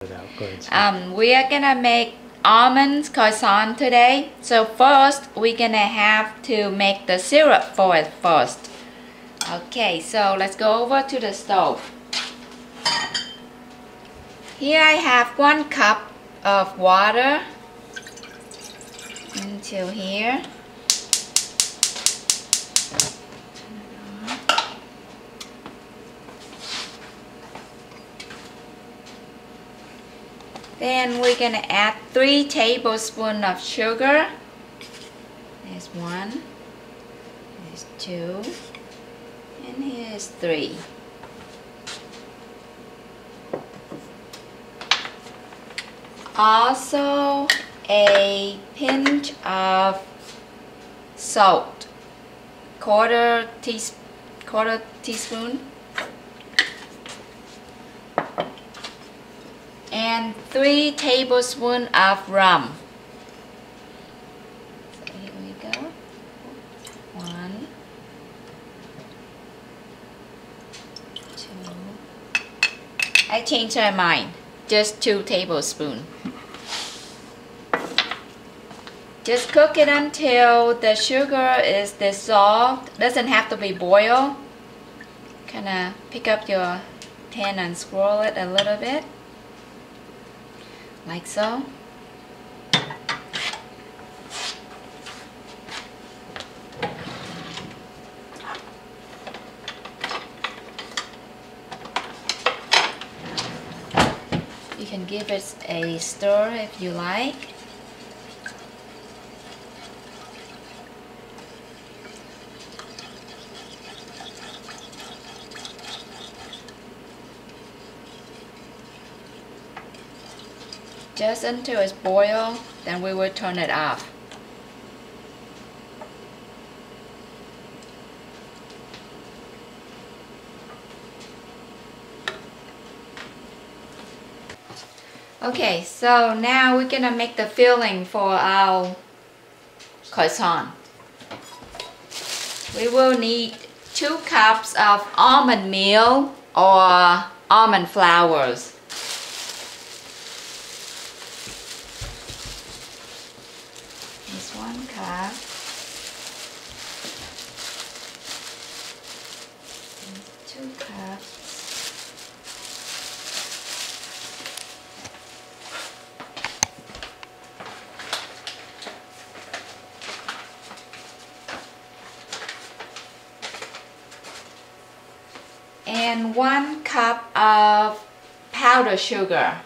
We are gonna make almond croissant today. So first, we're gonna have to make the syrup for it first. Okay, so let's go over to the stove. Here I have 1 cup of water into here. Then we're gonna add 3 tablespoons of sugar. There's 1, there's 2, and here's 3. Also a pinch of salt, quarter teaspoon. And 3 tablespoons of rum. So here we go. 1, 2. I changed my mind. Just 2 tablespoons. Just cook it until the sugar is dissolved. Doesn't have to be boiled. Kinda pick up your pan and swirl it a little bit. Like so. You can give it a stir if you like. Just until it's boiled, then we will turn it off. Okay, so now we're gonna make the filling for our croissant. We will need 2 cups of almond meal or almond flours. Here's 1 cup. And 2 cups. And 1 cup of powdered sugar.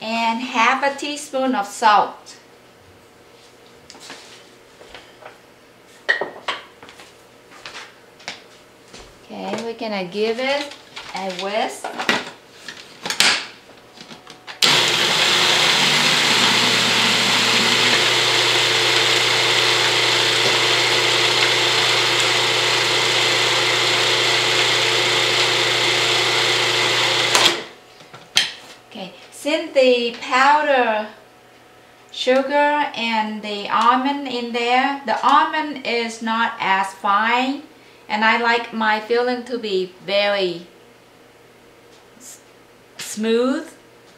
And half a teaspoon of salt. Okay, we're gonna give it a whisk. Okay, since the powder sugar and the almond in there, the almond is not as fine, and I like my filling to be very smooth,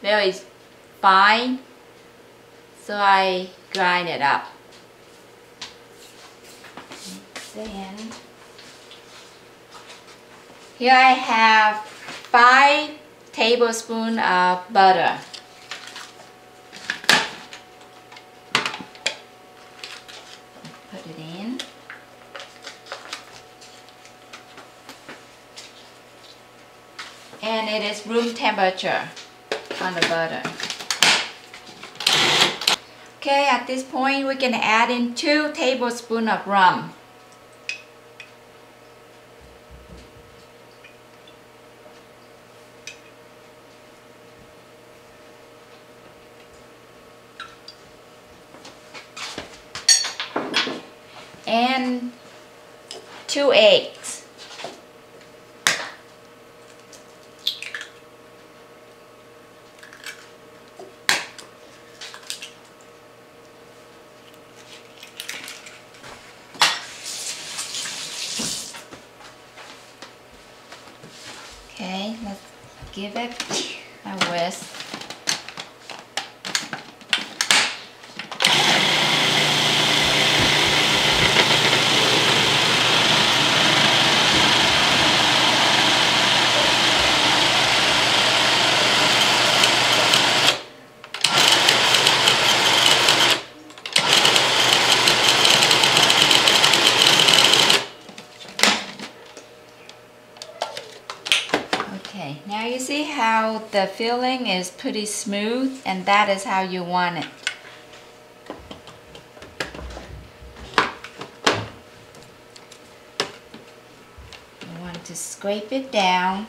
very fine, so I grind it up. Then here I have 5 tablespoons of butter. Put it in. And it is room temperature on the butter. Okay, at this point we're going to add in 2 tablespoons of rum. And 2 eggs. give it a whisk. Okay, now you see how the filling is pretty smooth, and that is how you want it. You want to scrape it down.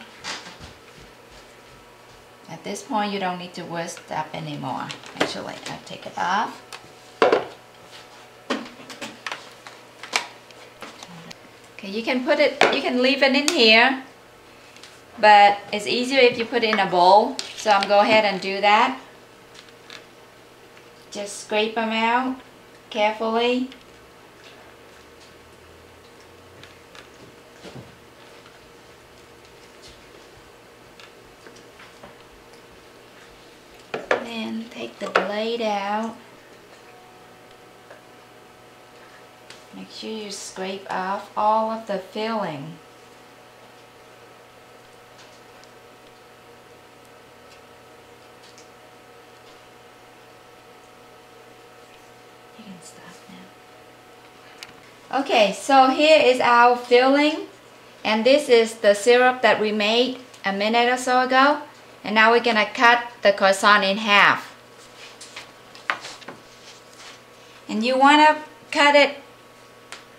At this point, you don't need to whisk up anymore. Actually, I'll take it off. Okay, you can leave it in here. But it's easier if you put it in a bowl, so I'm going to go ahead and do that. Just scrape them out carefully. Then take the blade out. Make sure you scrape off all of the filling. Okay, so here is our filling, and this is the syrup that we made a minute or so ago, and now we're gonna cut the croissant in half. And you wanna cut it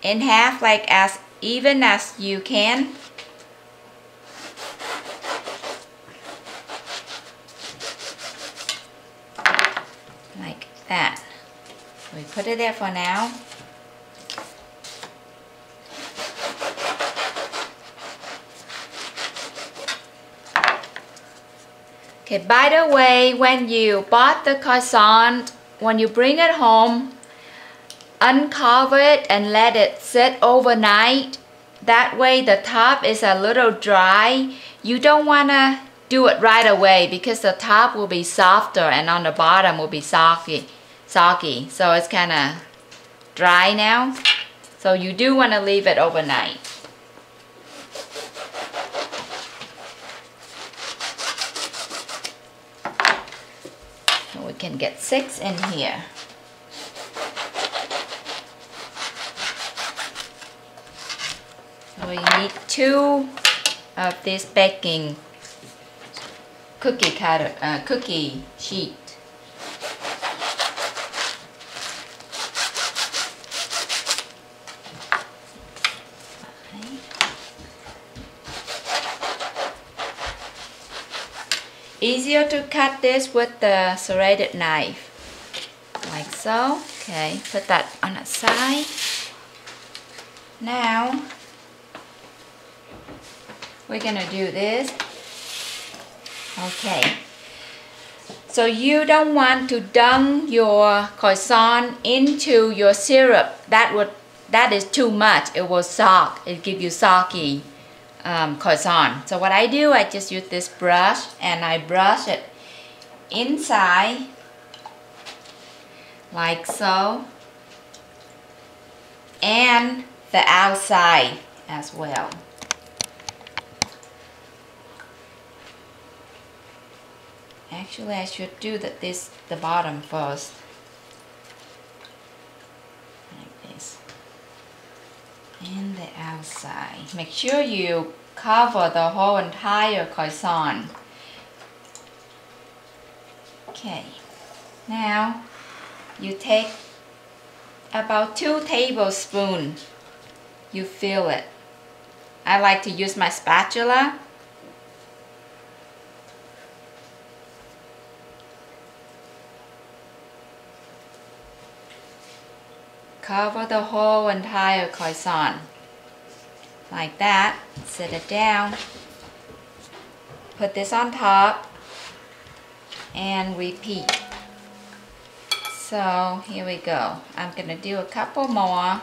in half like as even as you can. Like that. We put it there for now. Okay, by the way, when you bought the croissant, when you bring it home, uncover it and let it sit overnight. That way the top is a little dry. You don't want to do it right away because the top will be softer and on the bottom will be soggy. So it's kind of dry now. So you do want to leave it overnight. So we can get 6 in here. So we need 2 of this baking cookie sheet. Easier to cut this with the serrated knife, like so. Okay, put that on the side. Now, we're gonna do this. Okay, so you don't want to dunk your croissant into your syrup. That is too much. It will sog. It give you soggy croissant. So what I do, I just use this brush and I brush it inside like so, and the outside as well. Actually, I should do the bottom first, like this, and the outside. Make sure you cover the whole entire croissant. Okay, now you take about 2 tablespoons. You fill it. I like to use my spatula. Cover the whole entire croissant. Like that. Set it down. Put this on top. And repeat. So here we go. I'm going to do a couple more.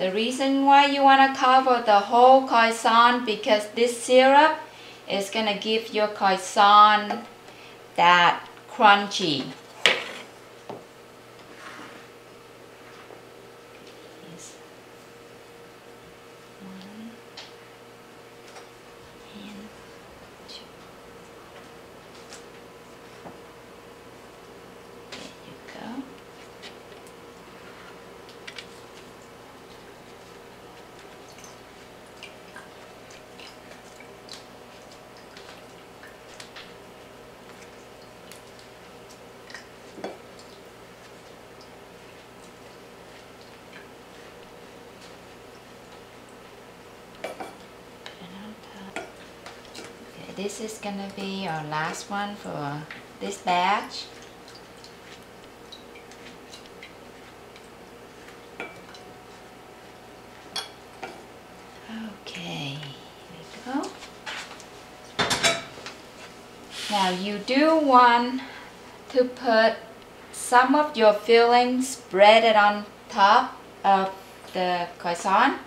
The reason why you want to cover the whole croissant because this syrup is going to give your croissant that crunchy. This is gonna be our last one for this batch. Okay, here we go. Now you do want to put some of your filling, spread it on top of the croissant.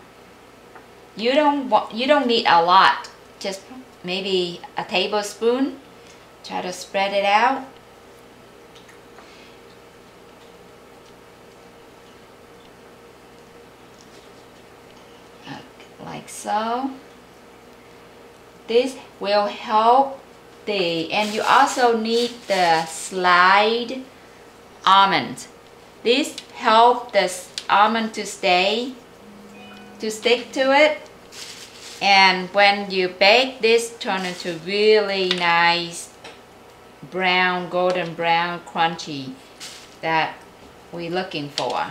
You don't need a lot, just maybe a tablespoon. Try to spread it out. Like so. This will help and you also need the slide almond. This helps the almond to stick to it. And when you bake this, turn into really nice brown, golden brown, crunchy that we're looking for.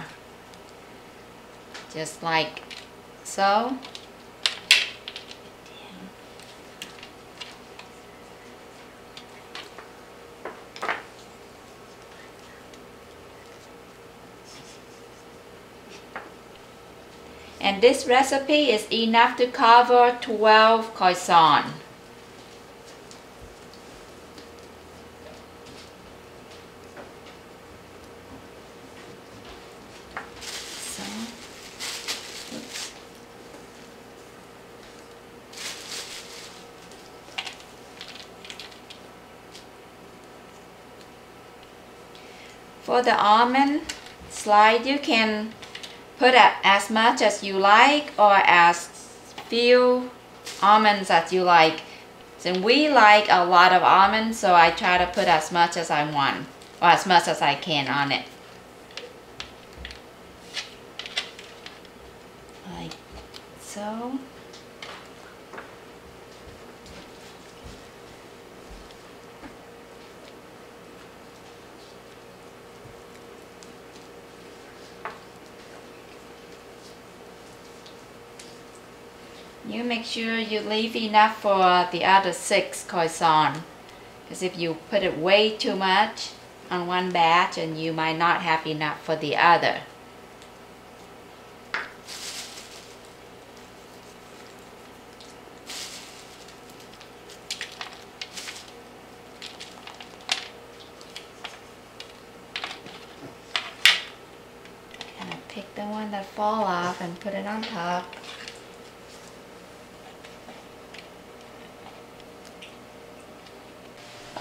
Just like so. And this recipe is enough to cover 12 croissants. For the almond slide, you can put as much as you like or as few almonds as you like. So we like a lot of almonds, so I try to put as much as I want or as much as I can on it. Like so. You make sure you leave enough for the other 6 croissants, because if you put it way too much on one batch, and you might not have enough for the other. Kind of pick the one that fall off and put it on top.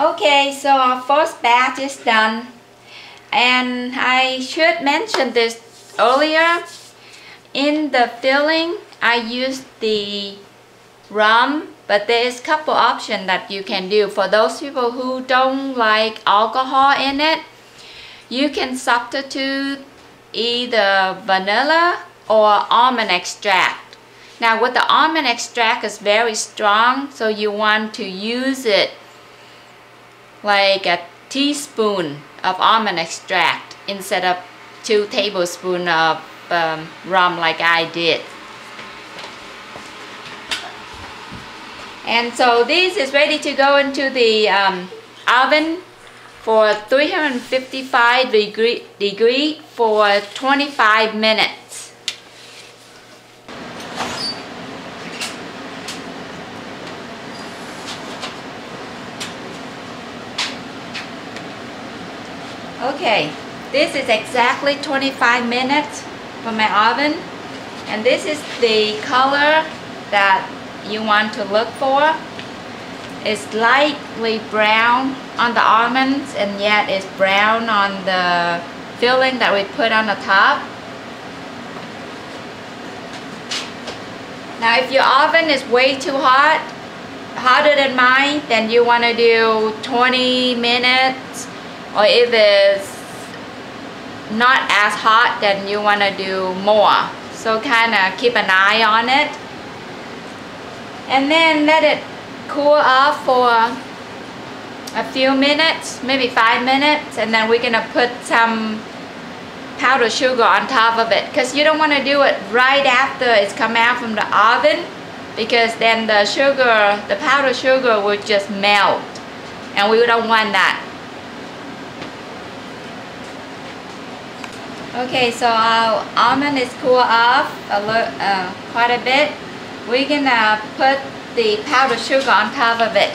Okay, so our first batch is done, and I should mention this earlier. In the filling, I used the rum, but there is a couple options that you can do. For those people who don't like alcohol in it, you can substitute either vanilla or almond extract. Now with the almond extract is very strong, so you want to use it like a teaspoon of almond extract instead of 2 tablespoons of rum like I did. And so this is ready to go into the oven for 355 degree for 25 minutes. Okay, this is exactly 25 minutes from my oven, And this is the color that you want to look for. It's lightly brown on the almonds, and yet it's brown on the filling that we put on the top. Now if your oven is way too hot, hotter than mine, then you want to do 20 minutes, or if it's not as hot, then you want to do more. So kind of keep an eye on it, and then let it cool off for a few minutes, maybe 5 minutes, and then we're gonna put some powdered sugar on top of it, because you don't want to do it right after it's come out from the oven, because then the sugar, the powdered sugar will just melt, and we don't want that. Okay, so our almond is cooled off quite a bit. We're gonna put the powdered sugar on top of it.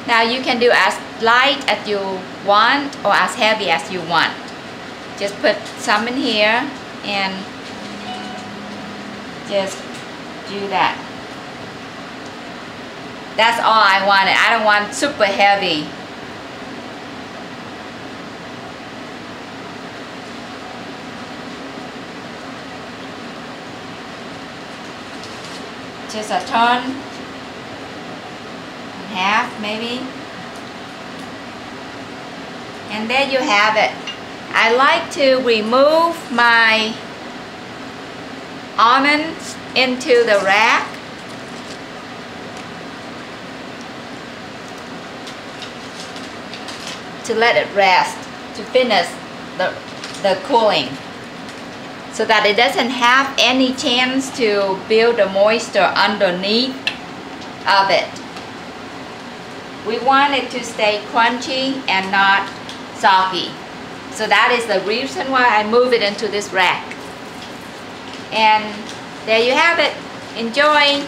Now you can do as light as you want or as heavy as you want. Just put some in here and just do that. That's all I wanted. I don't want super heavy. Just a turn in half maybe, and there you have it. I like to remove my almonds into the rack. To let it rest, to finish the cooling, so that it doesn't have any chance to build the moisture underneath of it. We want it to stay crunchy and not soggy. So that is the reason why I move it into this rack. And there you have it. Enjoy!